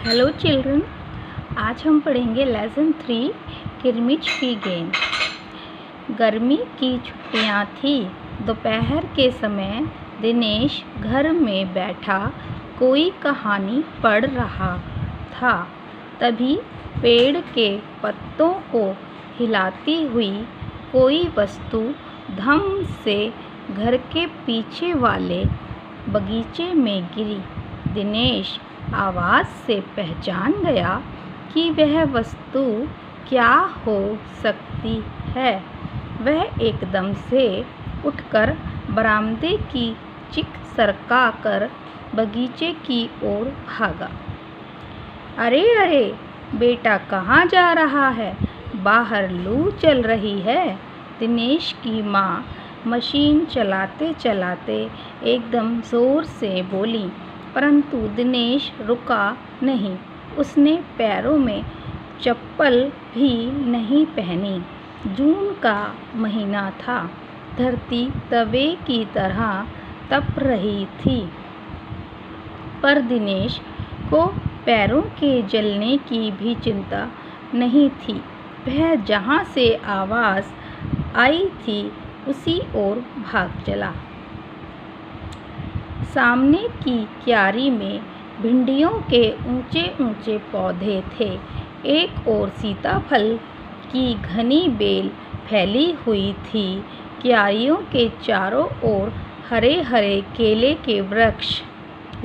Hello children. आज हम पढ़ेंगे लेसन 3 किरमिच की गेंद। गर्मी की छुट्टियां थी। दोपहर के समय दिनेश घर में बैठा कोई कहानी पढ़ रहा था। तभी पेड़ के पत्तों को हिलाती हुई कोई वस्तु धम से घर के पीछे वाले बगीचे में गिरी। दिनेश आवाज़ से पहचान गया कि वह वस्तु क्या हो सकती है। वह एकदम से उठकर बरामदे की चिक सरका कर बगीचे की ओर भागा। अरे अरे बेटा, कहाँ जा रहा है? बाहर लू चल रही है। दिनेश की माँ मशीन चलाते चलाते एकदम ज़ोर से बोली, परंतु दिनेश रुका नहीं। उसने पैरों में चप्पल भी नहीं पहनी। जून का महीना था। धरती तवे की तरह तप रही थी, पर दिनेश को पैरों के जलने की भी चिंता नहीं थी। वह जहाँ से आवाज़ आई थी उसी ओर भाग चला। सामने की क्यारी में भिंडियों के ऊंचे ऊंचे पौधे थे। एक ओर सीताफल की घनी बेल फैली हुई थी। क्यारियों के चारों ओर हरे हरे केले के वृक्ष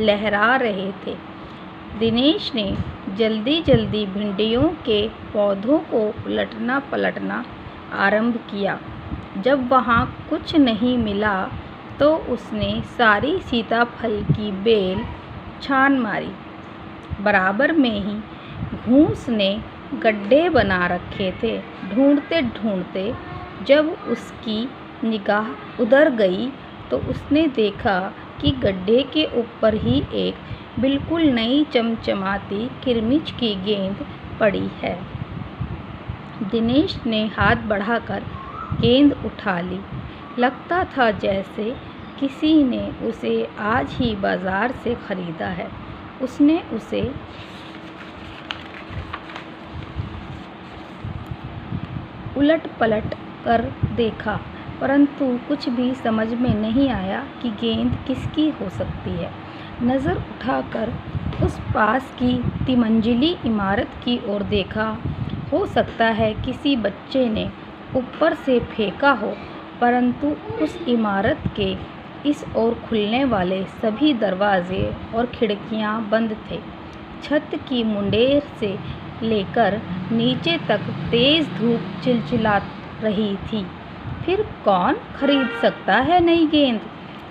लहरा रहे थे। दिनेश ने जल्दी जल्दी भिंडियों के पौधों को उलटना पलटना आरंभ किया। जब वहाँ कुछ नहीं मिला तो उसने सारी सीताफल की बेल छान मारी। बराबर में ही घूस ने गड्ढे बना रखे थे। ढूंढते ढूंढते जब उसकी निगाह उधर गई तो उसने देखा कि गड्ढे के ऊपर ही एक बिल्कुल नई चमचमाती किरमिच की गेंद पड़ी है। दिनेश ने हाथ बढ़ाकर गेंद उठा ली। लगता था जैसे किसी ने उसे आज ही बाजार से खरीदा है। उसने उसे उलट पलट कर देखा, परंतु कुछ भी समझ में नहीं आया कि गेंद किसकी हो सकती है। नज़र उठाकर उस पास की तिमंजिली इमारत की ओर देखा। हो सकता है किसी बच्चे ने ऊपर से फेंका हो, परंतु उस इमारत के इस ओर खुलने वाले सभी दरवाजे और खिड़कियां बंद थे। छत की मुंडेर से लेकर नीचे तक तेज़ धूप चिलचिला रही थी। फिर कौन खरीद सकता है नई गेंद?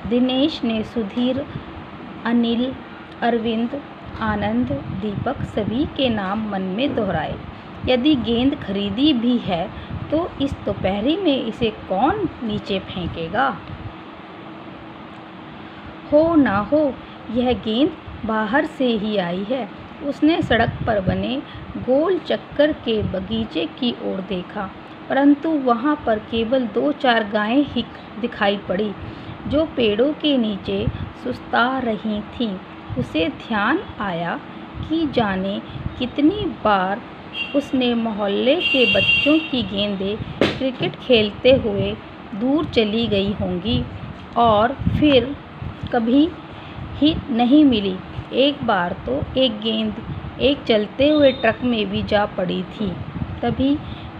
दिनेश ने सुधीर, अनिल, अरविंद, आनंद, दीपक सभी के नाम मन में दोहराए। यदि गेंद खरीदी भी है तो इस दोपहरी में इसे कौन नीचे फेंकेगा? हो ना हो यह गेंद बाहर से ही आई है। उसने सड़क पर बने गोल चक्कर के बगीचे की ओर देखा, परंतु वहाँ पर केवल 2-4 गायें ही दिखाई पड़ी जो पेड़ों के नीचे सुस्ता रही थीं। उसे ध्यान आया कि जाने कितनी बार उसने मोहल्ले के बच्चों की गेंदें क्रिकेट खेलते हुए दूर चली गई होंगी और फिर कभी ही नहीं मिली। एक बार तो एक गेंद एक चलते हुए ट्रक में भी जा पड़ी थी। तभी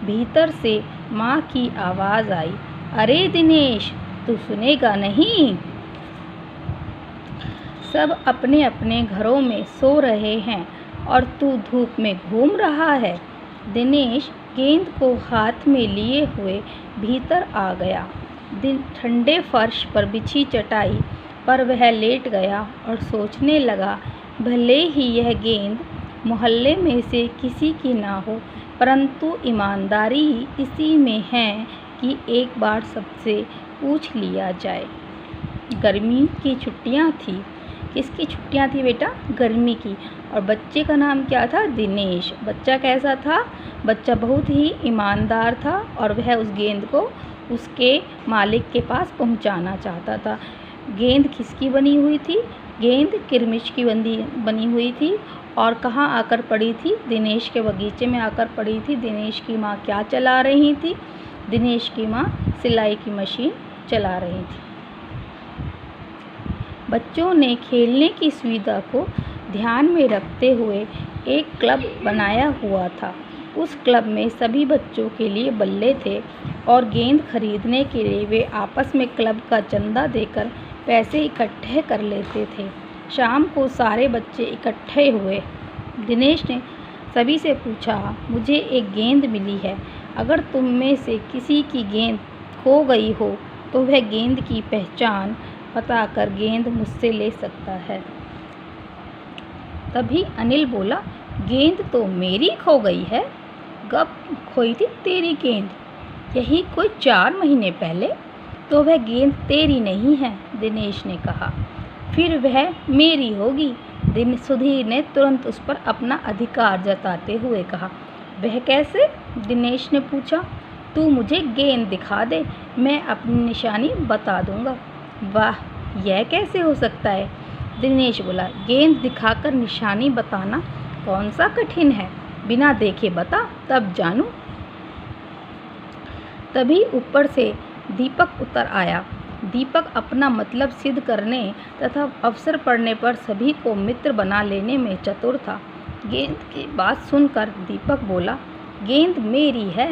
भीतर से माँ की आवाज़ आई, अरे दिनेश, तू सुनेगा नहीं? सब अपने अपने घरों में सो रहे हैं और तू धूप में घूम रहा है। दिनेश गेंद को हाथ में लिए हुए भीतर आ गया। ठंडे फर्श पर बिछी चटाई पर वह लेट गया और सोचने लगा, भले ही यह गेंद मोहल्ले में से किसी की ना हो, परंतु ईमानदारी इसी में है कि एक बार सबसे पूछ लिया जाए। गर्मी की छुट्टियां थी। किसकी छुट्टियां थी बेटा? गर्मी की। और बच्चे का नाम क्या था? दिनेश। बच्चा कैसा था? बच्चा बहुत ही ईमानदार था और वह उस गेंद को उसके मालिक के पास पहुंचाना चाहता था। गेंद किसकी बनी हुई थी? गेंद किरमिच की बनी हुई थी और कहाँ आकर पड़ी थी? दिनेश के बगीचे में आकर पड़ी थी। दिनेश की माँ क्या चला रही थी? दिनेश की माँ सिलाई की मशीन चला रही थी। बच्चों ने खेलने की सुविधा को ध्यान में रखते हुए एक क्लब बनाया हुआ था। उस क्लब में सभी बच्चों के लिए बल्ले थे और गेंद खरीदने के लिए वे आपस में क्लब का चंदा देकर पैसे इकट्ठे कर लेते थे। शाम को सारे बच्चे इकट्ठे हुए। दिनेश ने सभी से पूछा, मुझे एक गेंद मिली है। अगर तुम में से किसी की गेंद खो गई हो तो वह गेंद की पहचान बताकर गेंद मुझसे ले सकता है। तभी अनिल बोला, गेंद तो मेरी खो गई है। कब खोई थी तेरी गेंद? यही कोई 4 महीने पहले। तो वह गेंद तेरी नहीं है, दिनेश ने कहा। फिर वह मेरी होगी। सुधीर ने तुरंत उस पर अपना अधिकार जताते हुए कहा। वह कैसे? दिनेश ने पूछा। तू मुझे गेंद दिखा दे, मैं अपनी निशानी बता दूंगा। वाह, यह कैसे हो सकता है? दिनेश बोला, गेंद दिखाकर निशानी बताना कौन सा कठिन है? बिना देखे बता, तब जानूं। तभी ऊपर से दीपक उतर आया। दीपक अपना मतलब सिद्ध करने तथा अवसर पड़ने पर सभी को मित्र बना लेने में चतुर था। गेंद की बात सुनकर दीपक बोला, गेंद मेरी है।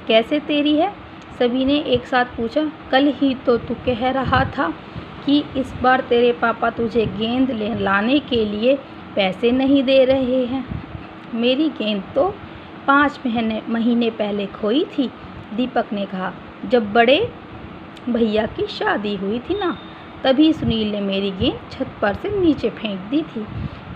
कैसे तेरी है? सभी ने एक साथ पूछा। कल ही तो तू कह रहा था कि इस बार तेरे पापा तुझे गेंद लाने के लिए पैसे नहीं दे रहे हैं। मेरी गेंद तो 5 महीने पहले खोई थी, दीपक ने कहा। जब बड़े भैया की शादी हुई थी ना, तभी सुनील ने मेरी गेंद छत पर से नीचे फेंक दी थी।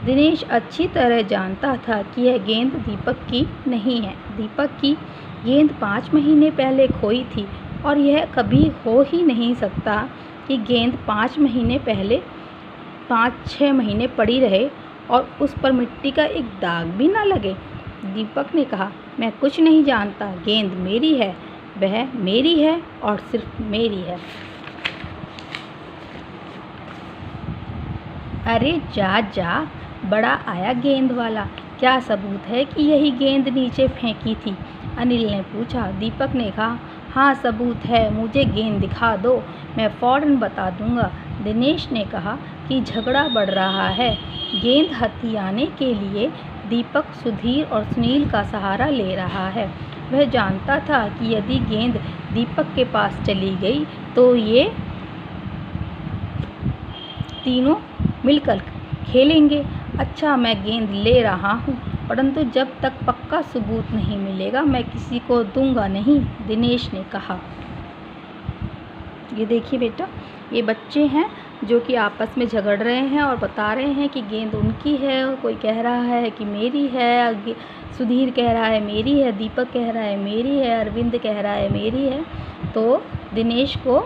दिनेश अच्छी तरह जानता था कि यह गेंद दीपक की नहीं है। दीपक की गेंद 5 महीने पहले खोई थी और यह कभी हो ही नहीं सकता कि गेंद 5 महीने पहले 5-6 महीने पड़ी रहे और उस पर मिट्टी का एक दाग भी ना लगे। दीपक ने कहा, मैं कुछ नहीं जानता। गेंद मेरी है, वह मेरी है और सिर्फ मेरी है। अरे जा जा, बड़ा आया गेंद वाला। क्या सबूत है कि यही गेंद नीचे फेंकी थी? अनिल ने पूछा। दीपक ने कहा, हाँ सबूत है, मुझे गेंद दिखा दो, मैं फ़ौरन बता दूंगा। दिनेश ने कहा कि झगड़ा बढ़ रहा है। गेंद हथियाने के लिए दीपक सुधीर और सुनील का सहारा ले रहा है। वह जानता था कि यदि गेंद दीपक के पास चली गई तो ये तीनों मिलकर खेलेंगे। अच्छा, मैं गेंद ले रहा हूँ, परंतु जब तक पक्का सबूत नहीं मिलेगा मैं किसी को दूंगा नहीं, दिनेश ने कहा। ये देखिए बेटा, ये बच्चे हैं जो कि आपस में झगड़ रहे हैं और बता रहे हैं कि गेंद उनकी है। कोई कह रहा है कि मेरी है, सुधीर कह रहा है मेरी है, दीपक कह रहा है मेरी है, अरविंद कह रहा है मेरी है। तो दिनेश को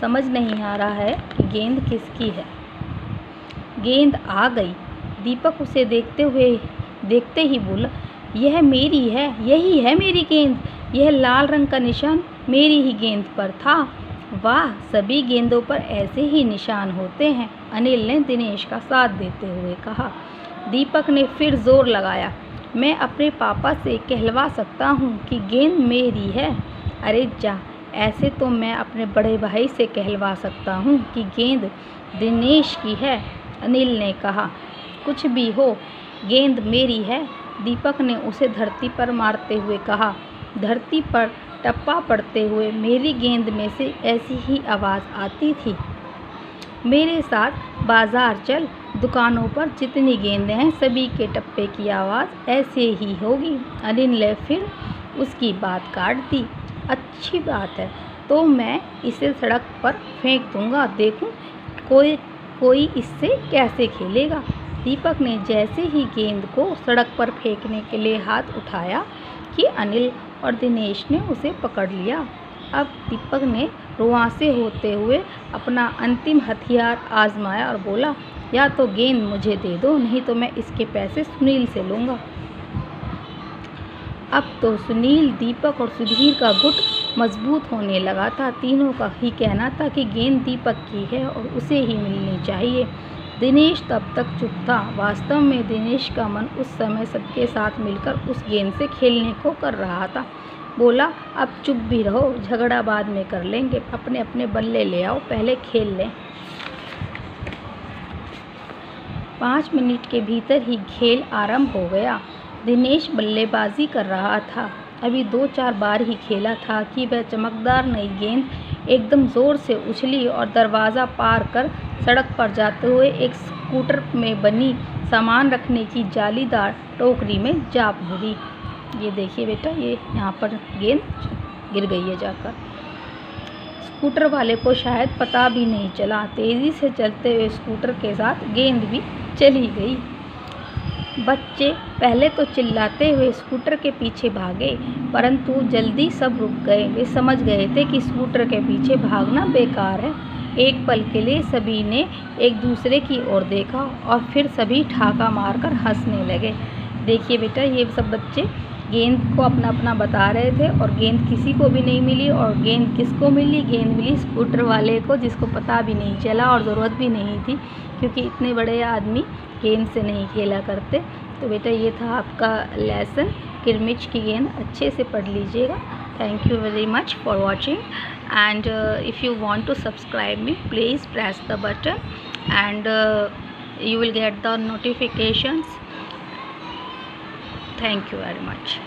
समझ नहीं आ रहा है कि गेंद किसकी है। गेंद आ गई। दीपक उसे देखते ही बोला, यह मेरी है, यही है मेरी गेंद। यह लाल रंग का निशान मेरी ही गेंद पर था। वाह, सभी गेंदों पर ऐसे ही निशान होते हैं, अनिल ने दिनेश का साथ देते हुए कहा। दीपक ने फिर जोर लगाया, मैं अपने पापा से कहलवा सकता हूँ कि गेंद मेरी है। अरे जा, ऐसे तो मैं अपने बड़े भाई से कहलवा सकता हूँ कि गेंद दिनेश की है, अनिल ने कहा। कुछ भी हो, गेंद मेरी है, दीपक ने उसे धरती पर मारते हुए कहा। धरती पर टप्पा पड़ते हुए मेरी गेंद में से ऐसी ही आवाज़ आती थी। मेरे साथ बाजार चल, दुकानों पर जितनी गेंदें हैं सभी के टप्पे की आवाज़ ऐसे ही होगी। अनिल ने फिर उसकी बात काट दी। अच्छी बात है, तो मैं इसे सड़क पर फेंक दूंगा, देखूं कोई इससे कैसे खेलेगा। दीपक ने जैसे ही गेंद को सड़क पर फेंकने के लिए हाथ उठाया कि अनिल और दिनेश ने उसे पकड़ लिया। अब दीपक ने रुआंसे होते हुए अपना अंतिम हथियार आजमाया और बोला, या तो गेंद मुझे दे दो, नहीं तो मैं इसके पैसे सुनील से लूँगा। अब तो सुनील, दीपक और सुधीर का गुट मजबूत होने लगा था। तीनों का ही कहना था कि गेंद दीपक की है और उसे ही मिलनी चाहिए। दिनेश तब तक चुप था। वास्तव में दिनेश का मन उस समय सबके साथ मिलकर उस गेंद से खेलने को कर रहा था। बोला, अब चुप भी रहो, झगड़ा बाद में कर लेंगे, अपने अपने बल्ले ले आओ, पहले खेल लें। 5 मिनट के भीतर ही खेल आरंभ हो गया। दिनेश बल्लेबाजी कर रहा था। अभी 2-4 बार ही खेला था कि वह चमकदार नई गेंद एकदम ज़ोर से उछली और दरवाज़ा पार कर सड़क पर जाते हुए एक स्कूटर में बनी सामान रखने की जालीदार टोकरी में जा गिरी। ये देखिए बेटा, ये यहाँ पर गेंद गिर गई है जाकर। स्कूटर वाले को शायद पता भी नहीं चला। तेज़ी से चलते हुए स्कूटर के साथ गेंद भी चली गई। बच्चे पहले तो चिल्लाते हुए स्कूटर के पीछे भागे, परंतु जल्दी सब रुक गए। वे समझ गए थे कि स्कूटर के पीछे भागना बेकार है। एक पल के लिए सभी ने एक दूसरे की ओर देखा और फिर सभी ठहाका मारकर हंसने लगे। देखिए बेटा, ये सब बच्चे गेंद को अपना अपना बता रहे थे और गेंद किसी को भी नहीं मिली। और गेंद किसको मिली? गेंद मिली स्कूटर वाले को, जिसको पता भी नहीं चला और ज़रूरत भी नहीं थी, क्योंकि इतने बड़े आदमी गेंद से नहीं खेला करते। तो बेटा, ये था आपका लेसन किरमिच की गेंद। अच्छे से पढ़ लीजिएगा। Thank you very much for watching, and if you want to subscribe me, please press the button and you will get the notifications. Thank you very much.